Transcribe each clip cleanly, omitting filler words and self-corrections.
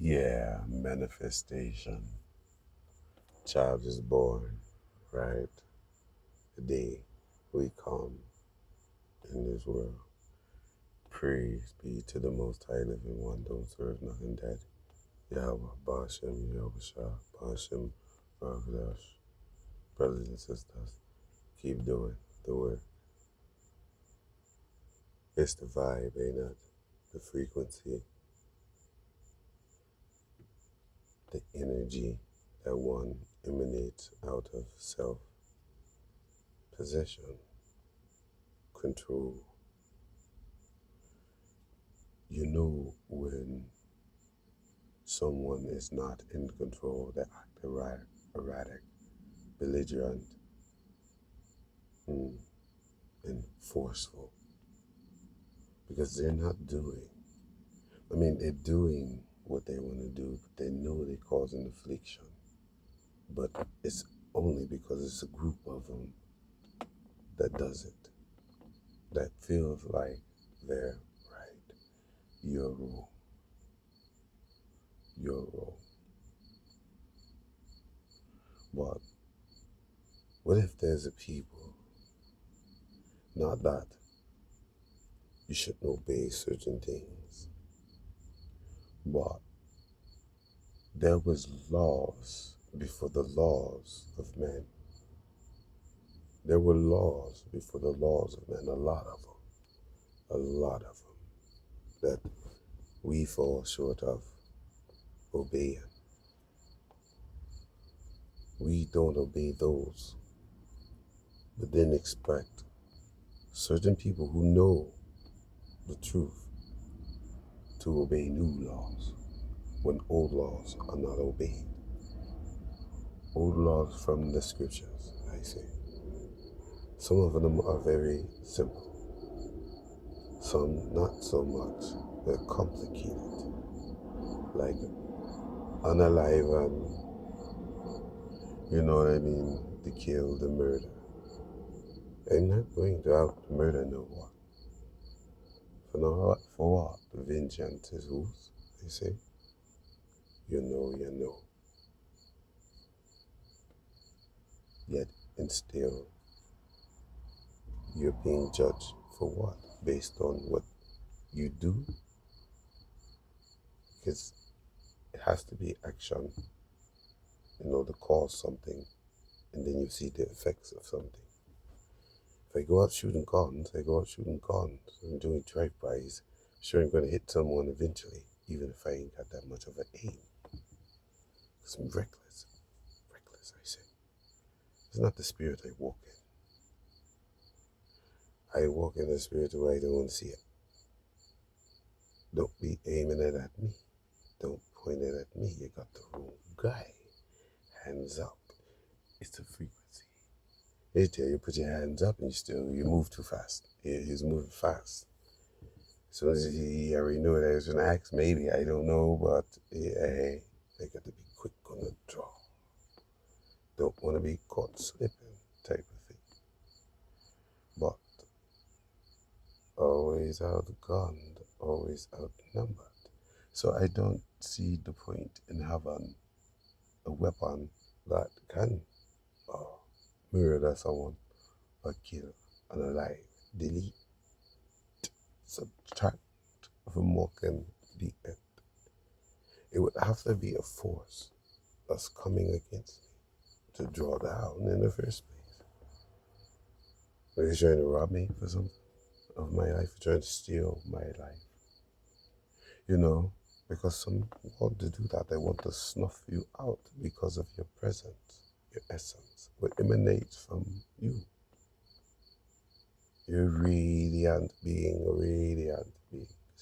Yeah, manifestation. Child is born, right? The day we come in this world. Praise be to the Most High Living One. Don't serve nothing dead. Yahweh, Bashem, Yahweh, Bashem, Ravadash. Brothers and sisters, keep doing the work. It's the vibe, ain't it? The frequency, the energy that one emanates out of self possession, control. You know when someone is not in control, they act erratic, belligerent, and forceful because they're not doing. They're doing what they want to do, but they know they're causing affliction. But it's only because it's a group of them that does it, that feels like they're right. You're wrong. You're wrong. But what if there's a people, not that you shouldn't obey certain things, but there was laws before the laws of men. There were laws before the laws of men, a lot of them that we fall short of obeying. We don't obey those, but then expect certain people who know the truth to obey new laws when old laws are not obeyed. Old laws from the scriptures, I say. Some of them are very simple. Some not so much. They're complicated. Like unalive and, you know what I mean, to kill, the murder. I'm not going to have to murder no one. For what? Vengeance is whose, they say. You know, you know. Yet, and still, you're being judged for what? Based on what you do? Because it has to be action in order to cause something, and then you see the effects of something. If I go out shooting guns, I go out shooting guns. I'm doing drive-bys. Sure, I'm going to hit someone eventually, even if I ain't got that much of an aim. Because I'm reckless. Reckless, I say. It's not the spirit I walk in. I walk in the spirit where I don't want to see it. Don't be aiming it at me. Don't point it at me. You got the wrong guy. Hands up. It's a frequency. They tell you put your hands up and you move too fast. He's moving fast. So he already knew that I was going to ask, maybe, I don't know, but hey, I got to be quick on the draw. Don't want to be caught slipping type of thing. But always outgunned, always outnumbered. So I don't see the point in having a weapon that can murder someone or kill, unalive, delete, subtract from what can be it. It would have to be a force that's coming against me to draw down in the first place. They're trying to rob me for something of my life, trying to steal my life. You know, because some want to do that. They want to snuff you out because of your presence, your essence, what emanates from you. You're radiant being,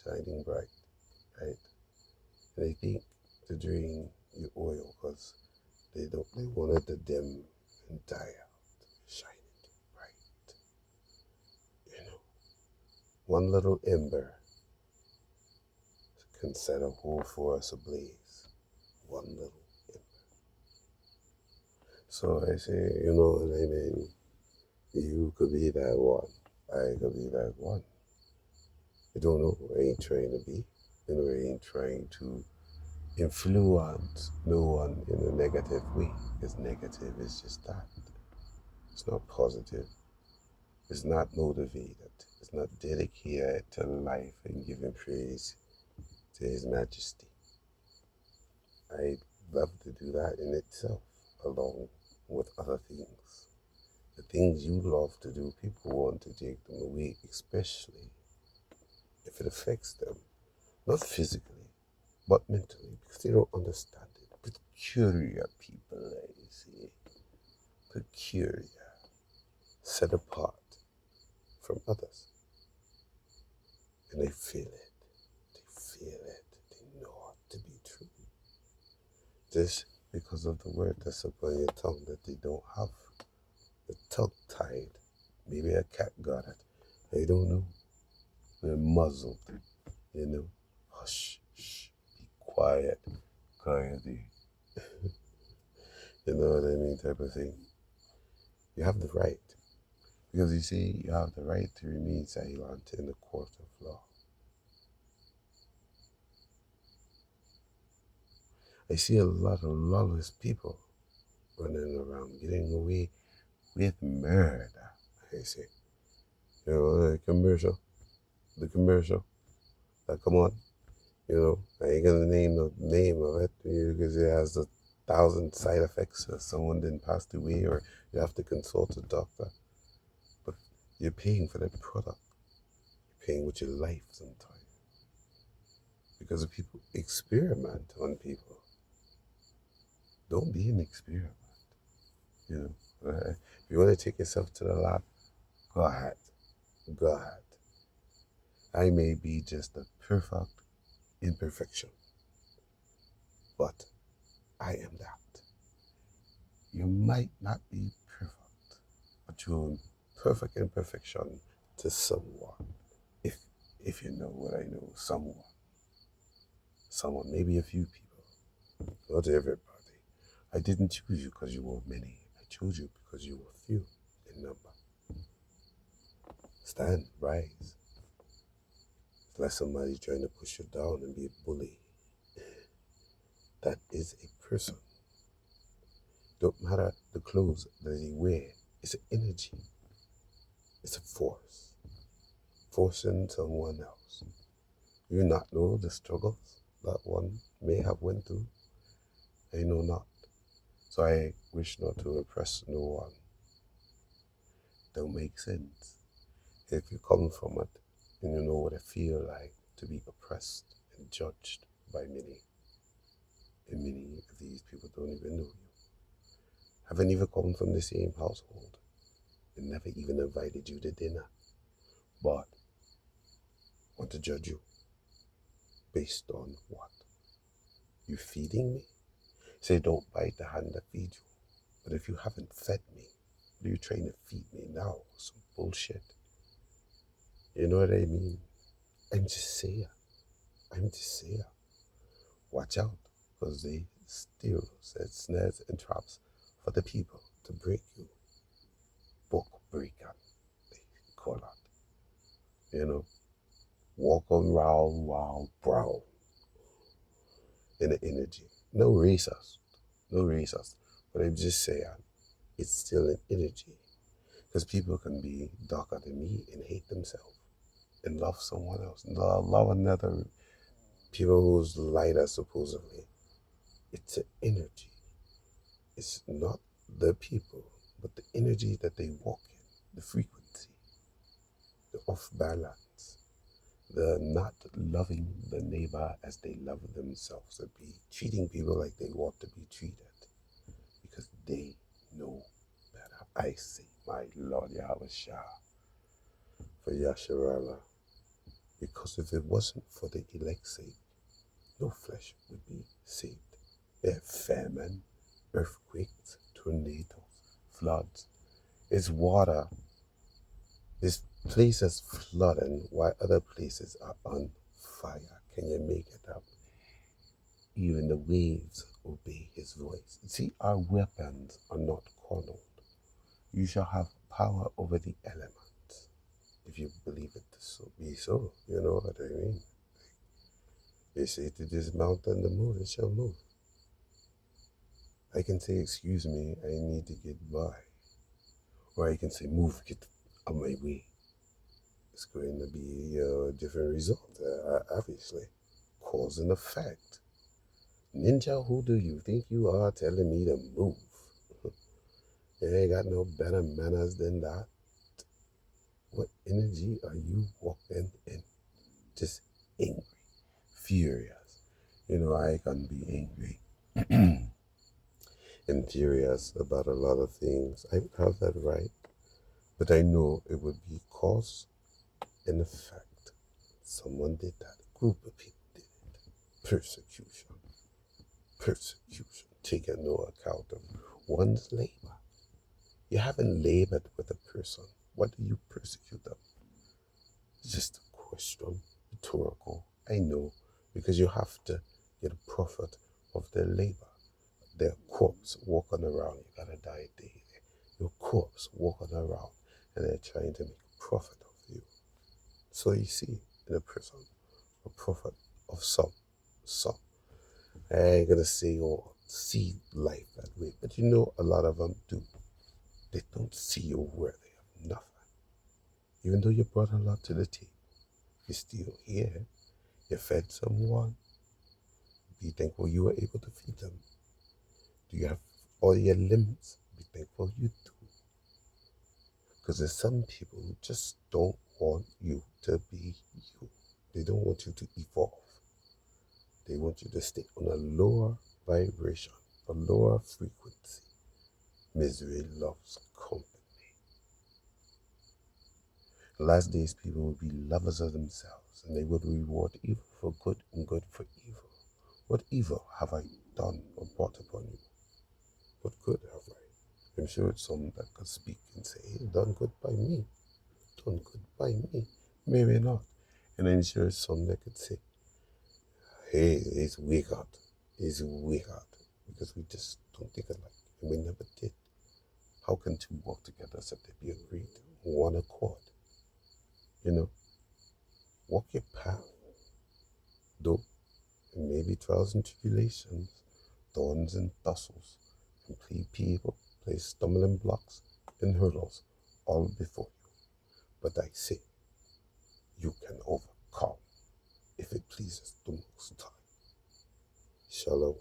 shining bright, right? And they think to drain your oil because they want it to dim and die out, shining bright. You know, one little ember can set a whole forest ablaze. One little ember. So I say, you know what I mean? You could be that one. I could be that one. I don't know. I ain't trying to be. I ain't trying to influence no one in a negative way. Because negative is just that. It's not positive. It's not motivated. It's not dedicated to life and giving praise to His Majesty. I love to do that in itself, along with other things. The things you love to do, people want to take them away, especially if it affects them, not physically, but mentally, because they don't understand it. Peculiar people, you see, peculiar, set apart from others, and they feel it. They feel it. They know it to be true. Just because of the word that's upon your tongue that they don't have. The tongue tied. Maybe a cat got it. They don't know. They're muzzled. You know. Hush, shh, be quiet. Quietly. You know what I mean? Type of thing. You have the right. Because you see, you have the right to remain silent in the court of law. I see a lot of lawless people running around, getting away with murder. I say, you know, the commercial, that come on, you know, I ain't gonna name the name of it because it has 1,000 side effects. Or someone didn't pass away, or you have to consult a doctor. But you're paying for that product. You're paying with your life sometimes. Because if people experiment on people, don't be an experiment. You know, if you want to take yourself to the lab, go ahead. Go ahead. I may be just a perfect imperfection, but I am that. You might not be perfect, but you're perfect imperfection to someone. If you know what I know, someone, maybe a few people, not everybody. I didn't choose you because you were many. I chose you because you were few in number. Stand, rise. Let somebody trying to push you down and be a bully. That is a person. Don't matter the clothes that they wear. It's an energy. It's a force. Forcing someone else. You not know the struggles that one may have went through? I know not. So I wish not to oppress no one. Don't make sense. If you come from it and you know what it feels like to be oppressed and judged by many, and many of these people don't even know you. Haven't even come from the same household and never even invited you to dinner, but want to judge you based on what? You feeding me? Say don't bite the hand that feeds you. But if you haven't fed me, what are you trying to feed me now? Some bullshit. You know what I mean? I'm just saying. Watch out, because they still set snares and traps for the people to break you. Book breaker, they call it. You know, walk on round, brow in the energy. No racist. But I'm just saying, it's still an energy. Because people can be darker than me and hate themselves and love someone else. Love another, people who's lighter supposedly. It's an energy. It's not the people, but the energy that they walk in, the frequency, the off balance, the not loving the neighbor as they love themselves, the be treating people like they want to be treated because they know better. I say, my Lord Yahweh Shah, for Yasharala, because if it wasn't for the elect's sake, no flesh would be saved. There famine, earthquakes, tornadoes, floods. It's water. This place is flooding while other places are on fire. Can you make it up? Even the waves obey his voice. See, our weapons are not carnal. You shall have power over the elements. If you believe it to so be so, you know what I mean? They say to this mountain, the mountain shall move. I can say, excuse me, I need to get by. Or I can say, move, get on my way. It's going to be a different result, obviously. Cause and effect. Ninja, who do you think you are telling me to move? You ain't got no better manners than that. What energy are you walking in? Just angry, furious. I can be angry and furious about a lot of things. I would have that right, but I know it would be cause and effect. Someone did that. A group of people did it. Persecution. Persecution. Taking no account of one's labor. You haven't labored with a person. What do you persecute them? It's just a question. Rhetorical. I know. Because you have to get a profit of their labor. Their corpse walking around. You gotta die daily. Your corpse walking around. And they're trying to make a profit of you. So you see, in a prison, a profit of some. I ain't gonna say or see life that way, but a lot of them do. They don't see you where they have nothing. Even though you brought a lot to the table, you're still here. You fed someone. Be thankful you were able to feed them. Do you have all your limbs? Be thankful you do. Because there's some people who just don't want you to be you. They don't want you to evolve. They want you to stay on a lower vibration, a lower frequency. Misery loves company. The last days, people would be lovers of themselves, and they would reward evil for good and good for evil. What evil have I done or brought upon you? What good have I? I'm sure it's some that could speak and say, hey, done good by me. Done good by me. Maybe not. And I'm sure it's some that could say, hey, it's wicked. It's wicked. Because we just don't think alike. And we never did. How can two walk together except they be agreed? One accord. Walk your path. Though it may be trials and tribulations, thorns and tussles, and people place stumbling blocks and hurdles all before you. But I say, you can overcome if it pleases the Most High. Shalom.